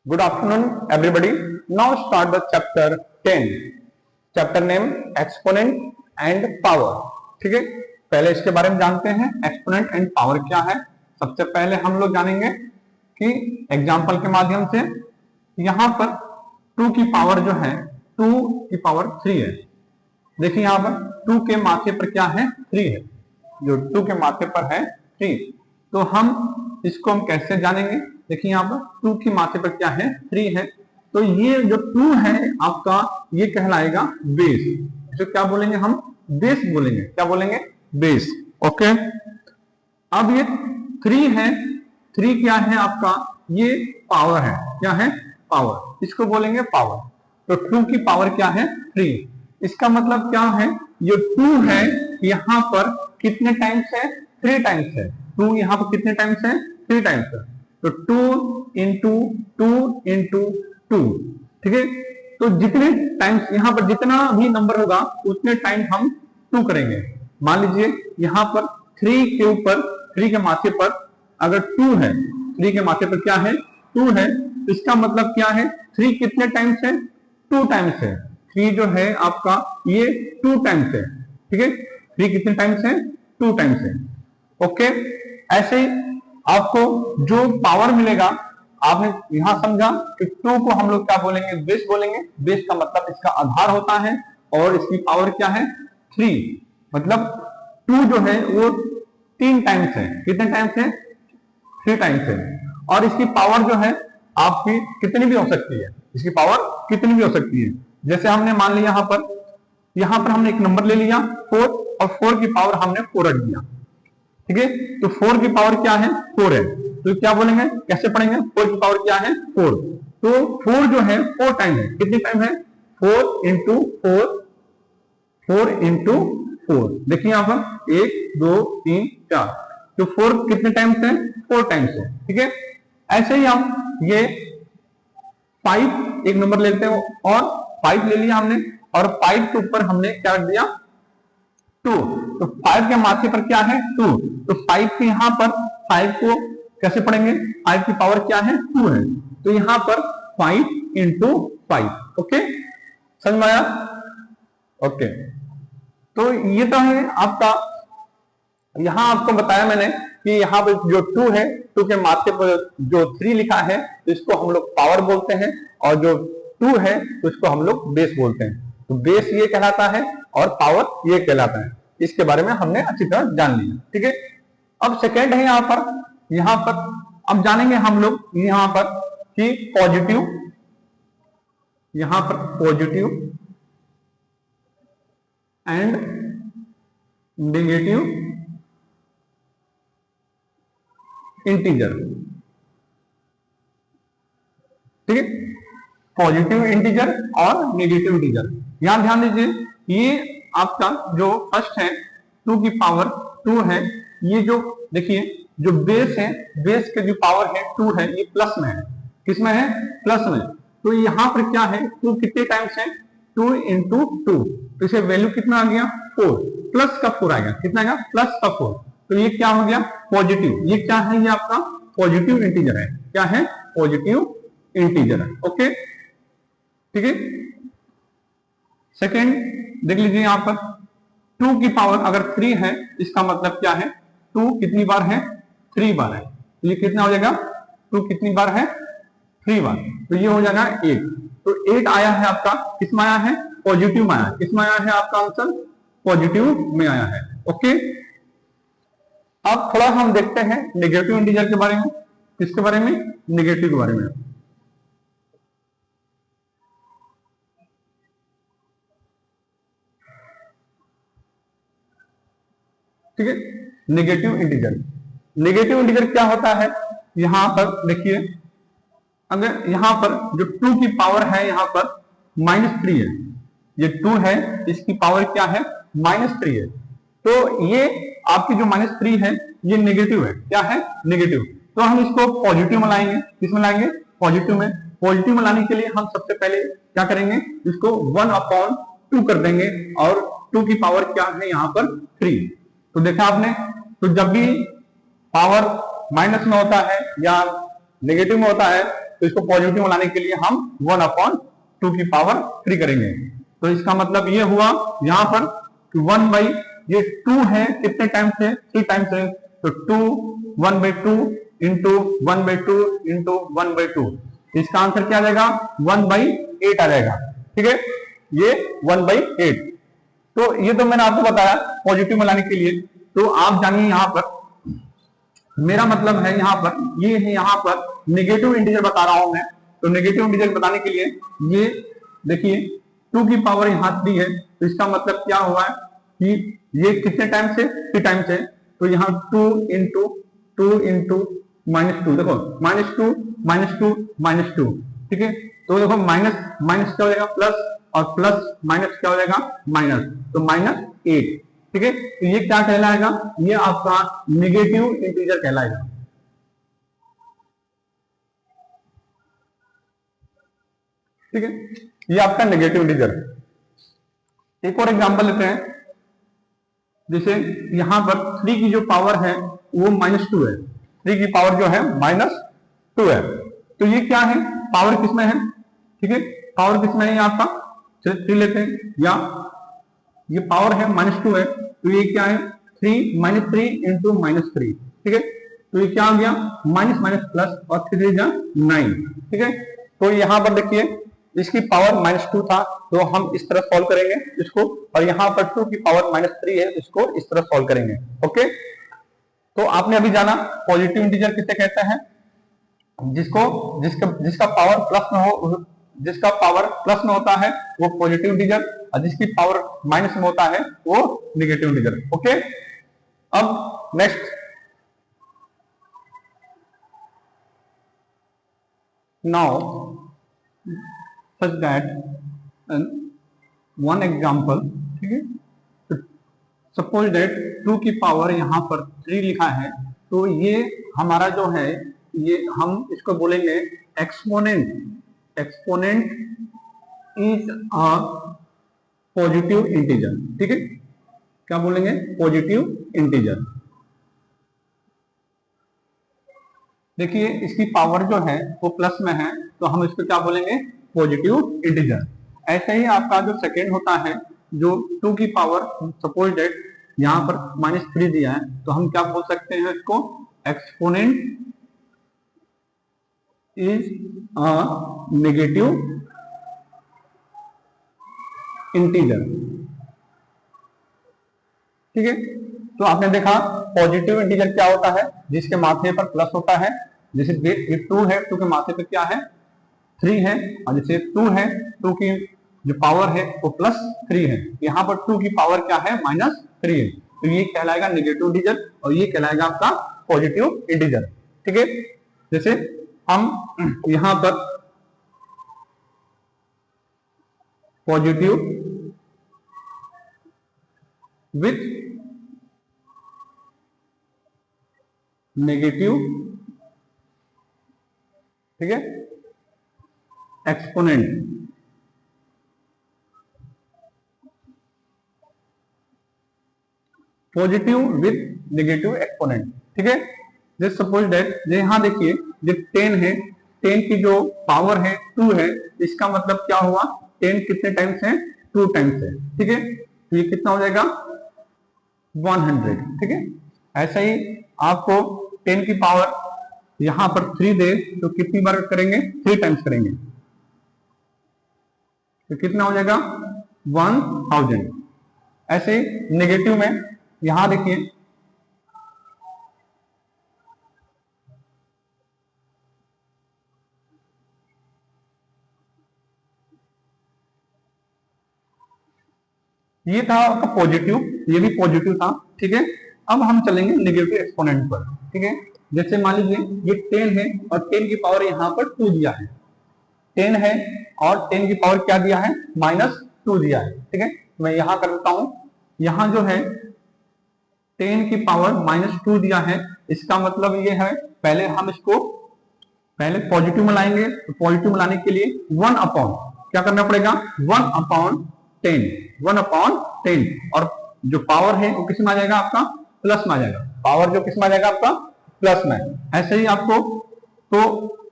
Good afternoon, everybody. Now start the chapter 10. Chapter name exponent and power. ठीक है, पहले इसके बारे में जानते हैं एक्सपोनेंट एंड पावर क्या है। सबसे पहले हम लोग जानेंगे कि एग्जाम्पल के माध्यम से यहां पर 2 की पावर जो है 2 की पावर 3 है। देखिए यहां पर 2 के माथे पर क्या है 3 है, जो 2 के माथे पर है 3। तो हम इसको हम कैसे जानेंगे। देखिए यहाँ पर 2 की माथे पर क्या है 3 है, तो ये जो 2 है आपका ये कहलाएगा बेस। जो क्या बोलेंगे हम बेस बोलेंगे, क्या बोलेंगे बेस। ओके, अब ये 3 है, 3 क्या है आपका ये पावर है, क्या है पावर, इसको बोलेंगे पावर। तो 2 की पावर क्या है 3। इसका मतलब क्या है, ये 2 है यहाँ पर कितने टाइम्स है 3 टाइम्स है। 2 यहाँ पर कितने टाइम्स है 3 टाइम्स है। तो 2 इंटू 2 इंटू 2, ठीक है। तो जितने टाइम्स यहाँ पर जितना भी नंबर होगा उतने टाइम हम 2 करेंगे। मान लीजिए यहाँ पर 3 के ऊपर 3 के माथे पर अगर 2 है, 3 के माथे पर क्या है 2 है, तो इसका मतलब क्या है 3 कितने टाइम्स है 2 टाइम्स है। 3 जो है आपका ये 2 टाइम्स है, ठीक है। 3 कितने टाइम्स है 2 टाइम्स है। ओके, ऐसे ही आपको जो पावर मिलेगा, आपने यहां समझा कि 2 को हम लोग क्या बोलेंगे बेस बोलेंगे। बेस का मतलब इसका आधार होता है और इसकी पावर क्या है 3। मतलब 2 जो है वो 3 टाइम्स है, कितने टाइम्स है 3 टाइम्स है। और इसकी पावर जो है आपकी कितनी भी हो सकती है, इसकी पावर कितनी भी हो सकती है। जैसे हमने मान लिया यहां पर हमने एक नंबर ले लिया 4 और 4 की पावर हमने 4 रख दिया, ठीक है। तो 4 की पावर क्या है 4 है, तो क्या बोलेंगे कैसे पढ़ेंगे 4 की पावर क्या है 4। तो 4 जो है 4 टाइम है, कितने टाइम है 4 इंटू 4, 4 इंटू 4। देखिए यहां पर 1 2 3 4, तो 4 कितने टाइम्स है 4 टाइम्स है, ठीक है। ऐसे ही हम ये 5 एक नंबर लेते हैं और 5 ले लिया हमने और 5 के ऊपर हमने क्या रख दिया 2। तो 5 के माथे पर क्या है 2, तो 5 के यहां पर 5 को कैसे पढ़ेंगे 5 की पावर क्या है 2 है, तो यहां पर 5 इंटू 5। ओके, समझ में आया। ओके, तो ये तो है आपका, यहां आपको बताया मैंने कि यहां पर जो 2 है 2 के माथे पर जो 3 लिखा है तो इसको हम लोग पावर बोलते हैं, और जो 2 है तो इसको हम लोग बेस बोलते हैं। तो बेस ये कहलाता है और पावर ये कहलाता है। इसके बारे में हमने अच्छी तरह जान लिया, ठीक है। अब सेकेंड है यहां पर अब जानेंगे हम लोग यहां पर कि पॉजिटिव, यहां पर पॉजिटिव एंड नेगेटिव इंटीजर, ठीक है। पॉजिटिव इंटीजर और नेगेटिव इंटीजर, यहां ध्यान दीजिए ये आपका जो फर्स्ट है 2 की पावर 2 है, ये जो देखिए जो बेस है, बेस के जो पावर है 2 है, ये प्लस में है, किसमें है प्लस में। तो यहां पर क्या है 2 कितने टाइम्स है 2 इंटू 2, तो इसे वैल्यू कितना आ गया 4, प्लस का 4 आ गया, कितना आएगा प्लस का 4। तो ये क्या हो गया पॉजिटिव, ये क्या है ये आपका पॉजिटिव इंटीजर है, क्या है पॉजिटिव इंटीजर है। ओके, ठीक है। सेकेंड देख लीजिए यहां पर 2 की पावर अगर 3 है, इसका मतलब क्या है 2 कितनी बार है 3 बार है, तो ये कितना हो जाएगा 2 कितनी बार है 3 बार, तो ये हो जाएगा 8। तो 8 आया है आपका, किसमें आया है पॉजिटिव में आया है, किसमें आया है आपका आंसर पॉजिटिव में आया है। ओके, अब थोड़ा हम देखते हैं नेगेटिव इंटीजर के बारे में, किसके बारे में नेगेटिव के बारे में। ठीक है, नेगेटिव इंटीजर, नेगेटिव इंटीजर क्या होता है यहां पर देखिए, अगर यहां पर जो 2 की पावर है यहां पर -3 है, ये 2 है इसकी पावर क्या है -3 है, तो ये आपकी जो -3 है ये नेगेटिव है, क्या है नेगेटिव। तो हम इसको पॉजिटिव में लाएंगे, किसमें लाएंगे पॉजिटिव में। पॉजिटिव में लाने के लिए हम सबसे पहले क्या करेंगे, इसको 1/2 कर देंगे, और 2 की पावर क्या है यहाँ पर 3। तो देखा आपने, तो जब भी पावर माइनस में होता है या नेगेटिव में होता है तो इसको पॉजिटिव में लाने के लिए हम 1/2 की पावर 3 करेंगे। तो इसका मतलब ये हुआ यहाँ पर 1 ये 2 है, कितने टाइम्स है, 3 टाइम्स है, तो 2 1/2 इंटू 1/2 इंटू 1/2, इसका आंसर क्या आ जाएगा, 1/8 आ जाएगा। ठीक है, ये 1/8। तो ये तो मैंने आपको बताया पॉजिटिव में लाने के लिए। तो आप जानिए यहाँ पर मेरा मतलब है, यहाँ पर ये है, यहाँ पर नेगेटिव इंटीजर बता रहा हूं मैं। तो नेगेटिव इंटीजर बताने के लिए ये देखिए 2 की पावर यहाँ 3 है, तो इसका मतलब क्या हुआ है कि ये कितने टाइम से, 3 टाइम से, तो यहाँ 2 इंटू -2, देखो -2 ठीक है। तो देखो माइनस माइनस क्या हो जाएगा प्लस, और प्लस माइनस क्या हो जाएगा माइनस, तो -8। ठीक है, तो ये क्या कहलाएगा, ये आपका नेगेटिव इंटीजर कहलाएगा। ठीक है, ये आपका नेगेटिव इंटीजर। एक और एग्जांपल लेते हैं, जैसे यहां पर 3 की जो पावर है वो -2 है, 3 की पावर जो है -2 है। तो ये क्या है, पावर किसमें है, ठीक है, पावर किसमें है आपका, 3 लेते हैं, या ये पावर है -2 है, तो ये क्या है, 3 इंटू -3। ठीक है, तो ये क्या आ गया, माइनस माइनस प्लस, और 3 जा 9। ठीक है, तो यहां पर देखिए इसकी पावर -2 था, तो हम इस तरह सॉल्व करेंगे इसको, और यहाँ पर 2 की पावर -3 है, इसको इस तरह सॉल्व करेंगे। ओके, तो आपने अभी जाना पॉजिटिव इंटीजर किसे कहते हैं, जिसका पावर प्लस में हो, जिसका पावर प्लस में होता है वो पॉजिटिव इंटीजर, और जिसकी पावर माइनस में होता है वो नेगेटिव इंटीजर। ओके, अब next, now such that one example, ठीक है, सपोज दैट 2 की पावर यहाँ पर 3 लिखा है, तो ये हमारा जो है, ये हम इसको बोलेंगे exponent. Exponent is a positive integer. ठीक है, क्या बोलेंगे, पॉजिटिव इंटीजर। देखिए इसकी पावर जो है वो प्लस में है, तो हम इसको क्या बोलेंगे, पॉजिटिव इंटीजर। ऐसे ही आपका जो सेकेंड होता है, जो 2 की पावर, सपोज दैट यहाँ पर -3 दिया है, तो हम क्या बोल सकते हैं इसको, exponent is a negative integer. ठीक है, तो आपने देखा पॉजिटिव इंटीजर क्या होता है, जिसके माथे पर प्लस होता है। जैसे ये 2 है, 2 के माथे पर क्या है, 3 है, और जैसे 2 है, 2 की जो पावर है वो +3 है, यहाँ पर 2 की पावर क्या है, -3 है, तो ये कहलाएगा नेगेटिव इंटीजर, और ये कहलाएगा आपका पॉजिटिव इंटीजर। ठीक है, जैसे हम यहाँ पर पॉजिटिव विथ नेगेटिव, ठीक है, exponent, positive with negative exponent. ठीक है, जैसे सपोज दैट यहां देखिए जो 10 है, 10 की जो पावर है 2 है, इसका मतलब क्या हुआ, 10 कितने टाइम्स है, 2 टाइम्स है। ठीक है, तो ये कितना हो जाएगा, 100। ठीक है, ऐसा ही आपको 10 की पावर यहां पर 3 दे, तो कितनी बार करेंगे, 3 टाइम्स करेंगे, तो कितना हो जाएगा, 1000। ऐसे ही नेगेटिव में यहां देखिए ये था आपका पॉजिटिव, ये भी पॉजिटिव था। ठीक है, अब हम चलेंगे नेगेटिव एक्सपोनेंट पर। ठीक है, जैसे मान लीजिए ये 10 है, और 10 की पावर यहाँ पर 2 दिया है, 10 है और 10 की पावर क्या दिया है, -2 दिया है। ठीक है, मैं यहां कर देता हूं, यहां जो है 10 की पावर -2 दिया है, इसका मतलब ये है, पहले हम इसको पहले पॉजिटिव में लाएंगे, तो पॉजिटिव में लाने के लिए 1/, क्या करना पड़ेगा, 1/10, 1/10, और जो पावर है वो किस में आ जाएगा, आपका प्लस में आ जाएगा, पावर जो किस में आ जाएगा, आपका प्लस में। ऐसे ही आपको तो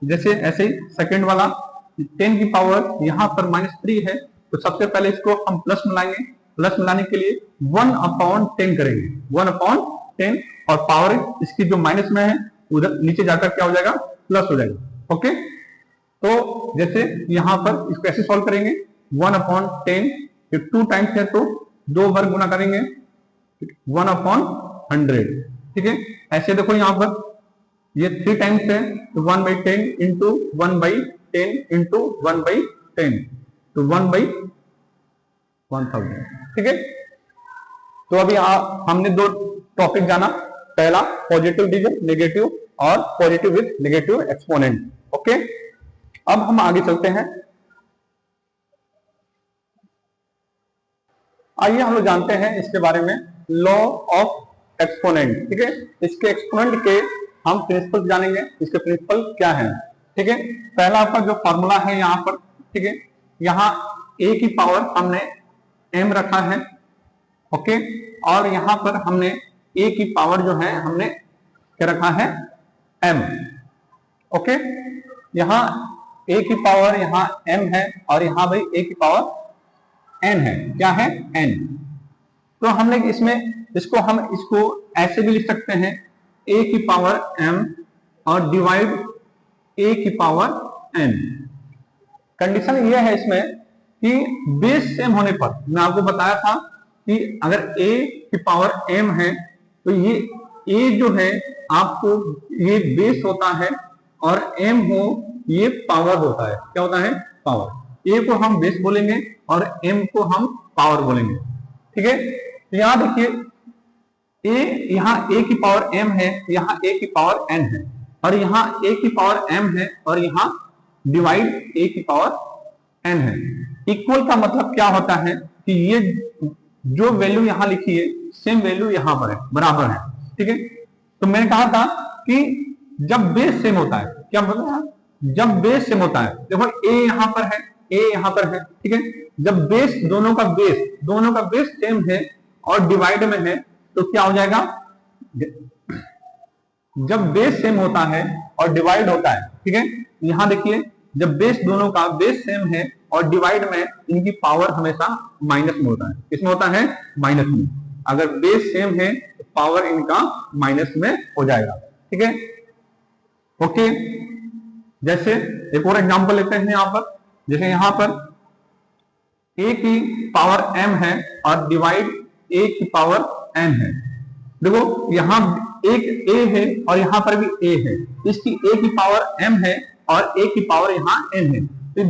जैसे ऐसे ही सेकंड वाला 10 की पावर यहाँ पर -3 है, तो सबसे पहले इसको हम प्लस मिलाएंगे। प्लस मिलाने के लिए 1/10 करेंगे, 1/10, और पावर इसकी जो माइनस में है उधर नीचे जाकर क्या हो जाएगा, प्लस हो जाएगा। ओके, तो जैसे यहां पर इसको ऐसे सॉल्व करेंगे, 1/10, 2 टाइम्स है तो 2 बार गुना करेंगे, 1/100। ठीक है, ऐसे देखो यहां पर ये 3 टाइम्स है तो 1/10 इंटू 1/10 इंटू 1/10 तो 1/1000। ठीक है, तो अभी हमने 2 टॉपिक जाना, पहला पॉजिटिव डिजिट नेगेटिव और positive with negative exponent. Okay, अब हम आगे चलते हैं। आइए हम लोग जानते हैं इसके बारे में, लॉ ऑफ एक्सपोनेंट। ठीक है, इसके एक्सपोनेंट के हम प्रिंसिपल जानेंगे, इसके प्रिंसिपल क्या है। ठीक है, पहला आपका जो फॉर्मूला है यहाँ पर, ठीक है, यहाँ a की पावर हमने m रखा है। ओके, और यहाँ पर हमने a की पावर जो है हमने क्या रखा है, m। ओके, यहाँ a की पावर यहाँ m है और यहाँ भाई a की पावर n है, क्या है, n। तो हमने इसमें इसको ऐसे भी लिख सकते हैं, a की पावर m और डिवाइड a की पावर n। कंडीशन यह है इसमें कि बेस सेम होने पर, मैं आपको बताया था कि अगर a की पावर m है तो ये a जो है आपको ये बेस होता है और m हो ये पावर होता है। क्या होता है, पावर। a को हम बेस बोलेंगे और m को हम पावर बोलेंगे। ठीक है, तो यहां देखिए यहाँ a की पावर m है, यहाँ a की पावर n है, और यहाँ a की पावर m है और यहाँ डिवाइड a की पावर n है। इक्वल का मतलब क्या होता है कि ये जो वैल्यू यहाँ लिखी है सेम वैल्यू यहाँ पर है, बराबर है। ठीक है, तो मैंने कहा था कि जब बेस सेम होता है, क्या मतलब है, जब बेस सेम होता है, देखो a यहाँ पर है, a यहाँ पर है। ठीक है, जब बेस दोनों का बेस सेम है और डिवाइड में है तो क्या हो जाएगा, जब बेस सेम होता है और डिवाइड होता है। ठीक है, यहां देखिए जब बेस दोनों का बेस सेम है और डिवाइड में, इनकी पावर हमेशा माइनस में होता है। किसमें होता है, माइनस में। अगर बेस सेम है तो पावर इनका माइनस में हो जाएगा। ठीक है, ओके, जैसे एक और एग्जांपल लेते हैं यहां पर, जैसे यहां पर a की पावर m है और डिवाइड a की पावर n है। देखो यहां एक a है और यहां पर भी a है, इसकी a की पावर m है और a की पावर यहाँ n है। तो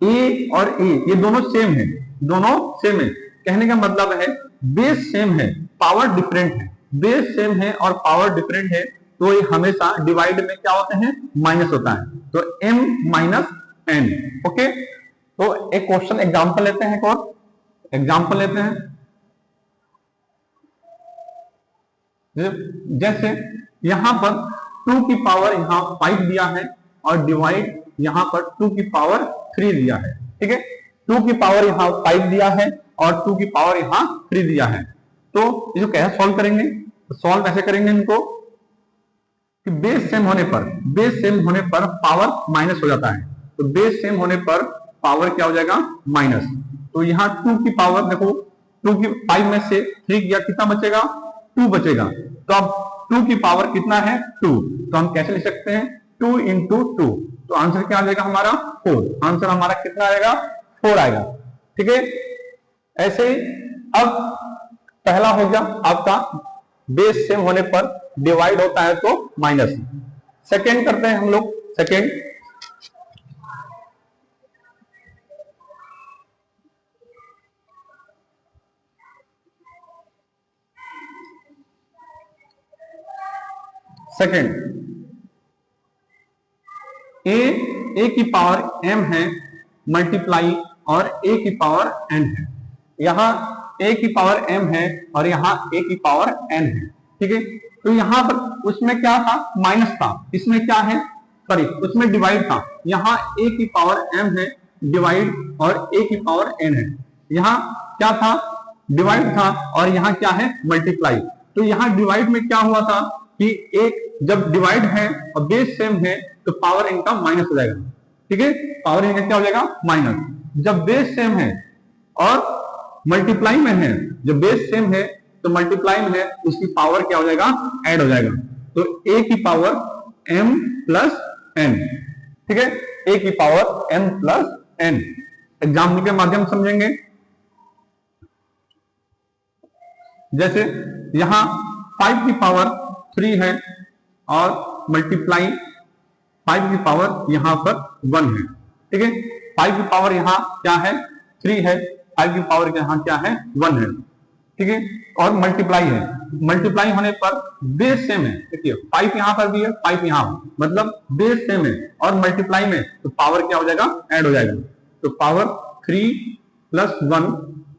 a और a ये दोनों सेम है, दोनों सेम है। कहने का मतलब है बेस सेम है, पावर डिफरेंट है। बेस सेम है और पावर डिफरेंट है तो ये हमेशा डिवाइड में क्या होते हैं, माइनस होता है। तो m माइनस n। ओके, तो एक क्वेश्चन एग्जांपल लेते हैं, एक और एग्जांपल लेते हैं। जैसे यहां पर 2 की पावर यहाँ 5 दिया है और डिवाइड यहां पर 2 की पावर 3 दिया है। ठीक है, 2 की पावर यहाँ 5 दिया है और 2 की पावर यहाँ 3 दिया है। तो इसको कैसे सॉल्व करेंगे, तो सॉल्व ऐसे करेंगे इनको कि बेस सेम होने पर पावर माइनस हो जाता है। तो बेस सेम होने पर पावर क्या हो जाएगा, माइनस। तो यहाँ 2 की पावर देखो, 2 की 5 में से 3 गया, कितना बचेगा, 2 बचेगा। तो अब 2 की पावर कितना है, 2। तो हम कैसे लिख सकते हैं, 2 इंटू 2। तो आंसर क्या आ जाएगा हमारा, 4। आंसर हमारा कितना आएगा, 4 आएगा। ठीक है, ऐसे ही अब पहला हो गया आपका बेस सेम होने पर डिवाइड होता है तो माइनस। सेकेंड करते हैं हम लोग, सेकेंड ए की पावर m है मल्टीप्लाई और a की पावर n है। यहाँ a की पावर m है और यहाँ a की पावर n है। ठीक है, तो यहाँ पर उसमें क्या था, माइनस था, इसमें क्या है, सॉरी उसमें डिवाइड था। यहाँ a की पावर m है डिवाइड और a की पावर n है। यहाँ क्या था, डिवाइड था और यहाँ क्या है, मल्टीप्लाई। तो यहाँ डिवाइड में क्या हुआ था कि एक जब डिवाइड है और बेस सेम है तो पावर इनका माइनस हो जाएगा। ठीक है, पावर इनका क्या हो जाएगा, माइनस। जब बेस सेम है और मल्टीप्लाई में है, जब बेस सेम है तो मल्टीप्लाई में है, उसकी पावर क्या हो जाएगा, ऐड हो जाएगा। तो a की पावर m प्लस n, ठीक है, a की power m plus n। Example के माध्यम समझेंगे। जैसे यहां 5 की पावर 3 है और मल्टीप्लाई 5 की पावर यहां पर 1 है। ठीक है, 5 की पावर यहां क्या है, 3 है, 5 की पावर यहां क्या है, 1 है। ठीक है, और मल्टीप्लाई है, मल्टीप्लाई होने पर बेस सेम है। देखिए 5 यहां पर भी है, 5 यहां, मतलब बेस सेम है और मल्टीप्लाई में, तो पावर क्या हो जाएगा, ऐड हो जाएगा। तो पावर 3 प्लस 1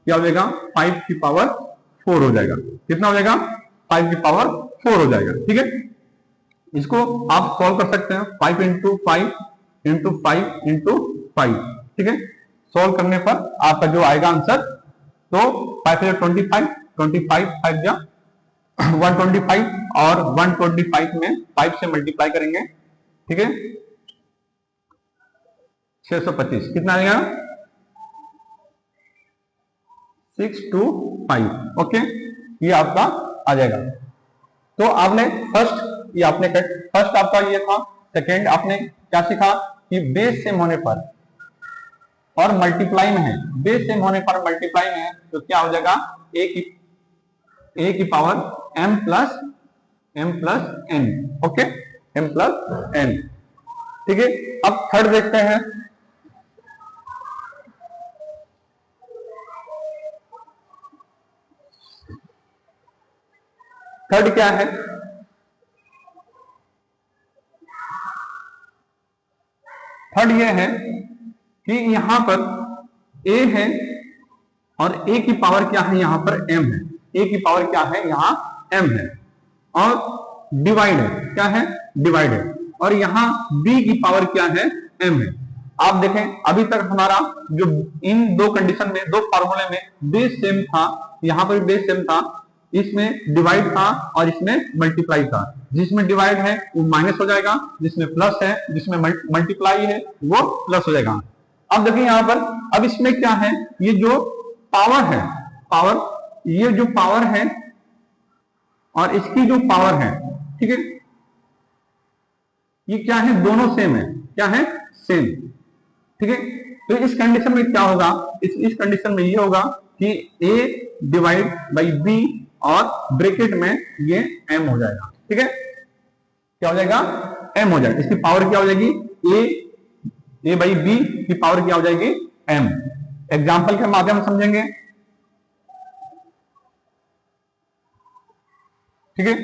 क्या हो जाएगा, 5 की पावर 4 हो जाएगा। कितना हो जाएगा, 5 की पावर 4 हो जाएगा। ठीक है, इसको आप सॉल्व कर सकते हैं, 5 इंटू 5 इंटू 5 इंटू 5। ठीक है, सॉल्व करने पर आपका जो आएगा आंसर, तो 5 से 25, 25 5 जा 125 और 125 में 5 से मल्टीप्लाई करेंगे। ठीक है, 625 कितना आएगा, 625। ओके, ये आपका आ जाएगा। तो आपने फर्स्ट, ये आपने फर्स्ट आपका ये था। सेकेंड आपने क्या सीखा कि बेस सेम होने पर और मल्टीप्लाई में है, बेस सेम होने पर मल्टीप्लाई में है, तो क्या हो जाएगा, a की power m plus n। Okay, m plus n। ठीक है, अब थर्ड देखते हैं। थर्ड क्या है, थर्ड ये है कि यहां पर a है और a की पावर क्या है, यहां पर m है। a की पावर क्या है, यहां m है और डिवाइड है, क्या है, डिवाइड है, और यहां b की पावर क्या है, m है। आप देखें अभी तक हमारा जो इन दो कंडीशन में, दो फार्मूले में बेस सेम था, यहां पर भी बेस सेम था, इसमें डिवाइड था और इसमें मल्टीप्लाई था। जिसमें डिवाइड है वो माइनस हो जाएगा, जिसमें प्लस है, जिसमें मल्टीप्लाई है वो प्लस हो जाएगा। अब देखिए यहां पर, अब इसमें क्या है, ये जो पावर है, पावर, ये जो पावर है और इसकी जो पावर है, ठीक है, ये क्या है, दोनों सेम है, क्या है, सेम। ठीक है, तो इस कंडीशन में क्या होगा, इस कंडीशन में ये होगा कि a डिवाइड बाई b और ब्रैकेट में ये m हो जाएगा। ठीक है, क्या हो जाएगा, m हो जाएगा। इसकी पावर क्या हो जाएगी, a बाई b की पावर क्या हो जाएगी, m। एग्जाम्पल के माध्यम से समझेंगे। ठीक है,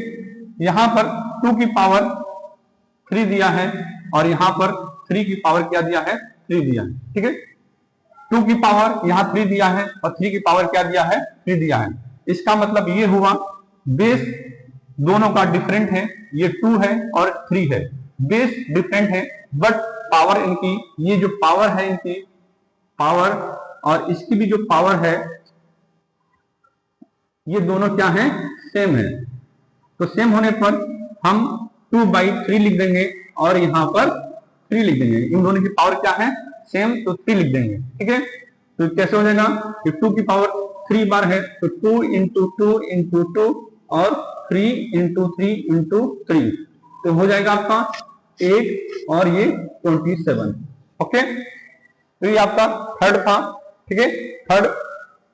यहां पर 2 की पावर 3 दिया है और यहां पर 3 की पावर क्या दिया है, 3 दिया है। ठीक है, 2 की पावर यहां 3 दिया है और 3 की पावर क्या दिया है, 3 दिया है। इसका मतलब ये हुआ बेस दोनों का डिफरेंट है, ये 2 है और 3 है, बेस डिफरेंट है, बट पावर इनकी, ये जो पावर है इनकी पावर और इसकी भी जो पावर है, ये दोनों क्या है, सेम है। तो सेम होने पर हम 2/3 लिख देंगे और यहां पर 3 लिख देंगे। इन दोनों की पावर क्या है, सेम, तो 3 लिख देंगे। ठीक है, तो कैसे हो जाएगा, 2 की पावर 3 बार है तो 2 इंटू 2 इंटू 2 और 3 इंटू 3 इंटू 3, तो हो जाएगा आपका 8 और ये 27। ओके, तो ये आपका थर्ड था। ठीक है, थर्ड।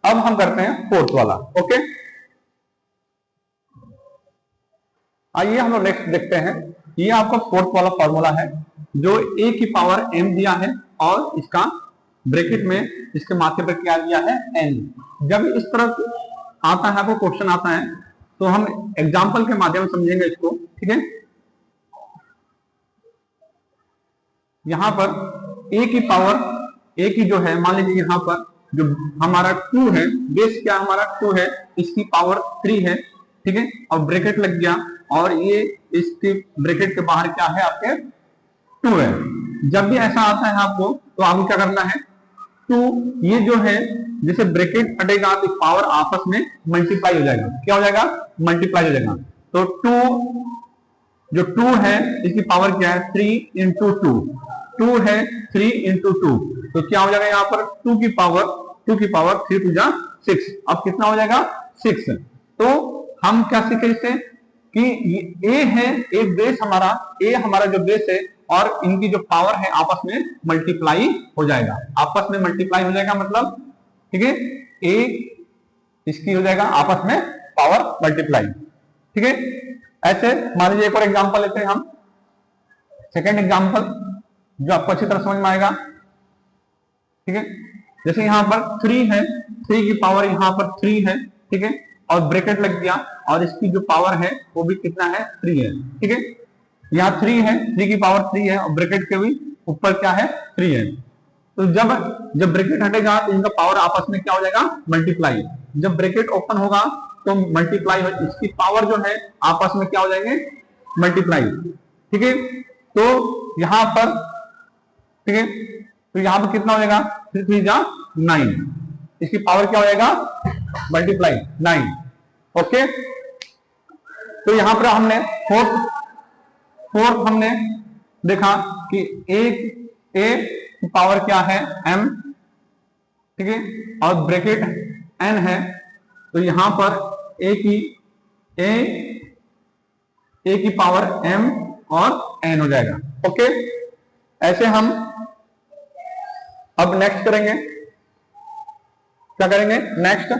अब हम करते हैं फोर्थ वाला। ओके, आइए हम लोग नेक्स्ट देखते हैं। ये आपका फोर्थ वाला फॉर्मूला है, जो a की पावर m दिया है और इसका ब्रैकेट में इसके माथे पर क्या दिया है, n। जब इस तरह आता है, आपको क्वेश्चन आता है, तो हम एग्जाम्पल के माध्यम से समझेंगे इसको। ठीक है, यहां पर a की पावर, a की जो है, मान लीजिए यहां पर जो हमारा 2 है, बेस क्या हमारा 2 है, इसकी पावर 3 है। ठीक है, और ब्रैकेट लग गया और ये इसके ब्रैकेट के बाहर क्या है, आपके 2 है। जब भी ऐसा आता है आपको, तो आपको क्या करना है, 2 ये जो है, जैसे ब्रैकेट हटेगा तो पावर आपस में मल्टीप्लाई हो जाएगा। क्या हो जाएगा, मल्टीप्लाई हो जाएगा। तो 2 जो 2 है इसकी पावर क्या है 3 इंटू 2, 2 है 3 इंटू 2, तो क्या हो जाएगा यहाँ पर 2 की पावर 3 टू जा 6, अब कितना हो जाएगा 6। तो हम क्या सीखे इससे कि ए है एक बेस हमारा, ए हमारा जो बेस है और इनकी जो पावर है आपस में मल्टीप्लाई हो जाएगा, आपस में मल्टीप्लाई हो जाएगा मतलब ठीक है, ए इसकी हो जाएगा आपस में पावर मल्टीप्लाई, ठीक है। ऐसे मान लीजिए एक और एग्जांपल लेते हैं हम, सेकंड एग्जांपल जो आपको अच्छी तरह समझ में आएगा, ठीक है। जैसे यहां पर 3 है, 3 की पावर यहां पर 3 है, ठीक है, और ब्रैकेट लग गया और इसकी जो पावर है वो भी कितना है 3 है, ठीक है। यहाँ 3 है, 3 की पावर 3 है और ब्रैकेट के भी ऊपर क्या है 3 है। तो जब ब्रैकेट हटेगा तो इनका पावर आपस में क्या हो जाएगा मल्टीप्लाई, जब ब्रैकेट ओपन होगा तो मल्टीप्लाई, इसकी पावर जो है आपस में क्या हो जाएंगे मल्टीप्लाई, ठीक है। तो यहां पर ठीक है, तो यहां पर कितना हो जाएगा 3 3 जा 9, इसकी पावर क्या हो जाएगा मल्टीप्लाई 9, ओके। तो यहां पर हमने फोर्थ हमने देखा कि एक ए पावर क्या है m, ठीक है, और ब्रैकेट n है, तो यहां पर ए की पावर m और n हो जाएगा, ओके। ऐसे हम अब नेक्स्ट करेंगे, क्या करेंगे नेक्स्ट